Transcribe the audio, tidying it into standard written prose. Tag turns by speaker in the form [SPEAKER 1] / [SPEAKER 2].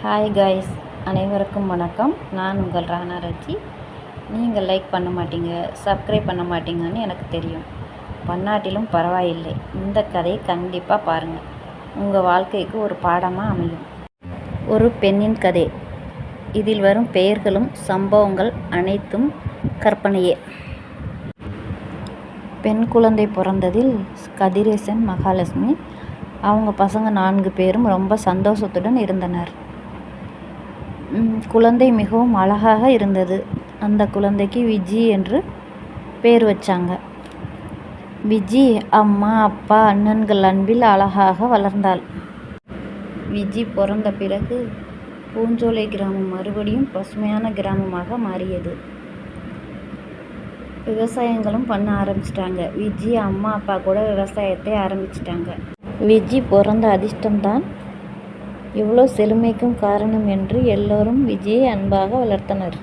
[SPEAKER 1] Hi guys, அனைவருக்கும் வணக்கம். நான் உங்கள் ராணா ரஜி. நீங்கள் லைக் பண்ண மாட்டீங்க, சப்ஸ்கிரைப் பண்ண மாட்டீங்கன்னு எனக்கு தெரியும். பண்ணாட்டிலும் பரவாயில்லை. இந்த கதையை கண்டிப்பாக பாருங்கள். உங்கள் வாழ்க்கைக்கு ஒரு பாடமாக அமையும். ஒரு பெண்ணின் கதை. இதில் வரும் பெயர்களும் சம்பவங்கள் அனைத்தும் கற்பனையே. பெண் குழந்தை பிறந்ததில் கதிரேசன், மகாலட்சுமி அவங்க பசங்க 4 பேரும் ரொம்ப சந்தோஷத்துடன் இருந்தனர். குழந்தை மிகவும் அழகாக இருந்தது. அந்த குழந்தைக்கு விஜி என்று பெயர் வச்சாங்க. விஜி அம்மா, அப்பா, அண்ணன்கள் அன்பில் அழகாக வளர்ந்தாள். விஜி பிறந்த பிறகு பூஞ்சோலை கிராமம் மறுபடியும் பசுமையான கிராமமாக மாறியது. விவசாயங்களும் பண்ண ஆரம்பிச்சிட்டாங்க. விஜி அம்மா, அப்பா கூட விவசாயத்தை ஆரம்பிச்சிட்டாங்க. விஜி பிறந்த அதிர்ஷ்டம்தான் இவ்வளோ செழுமைக்கும் காரணம் என்று எல்லோரும் விஜியை அன்பாக வளர்த்தனர்.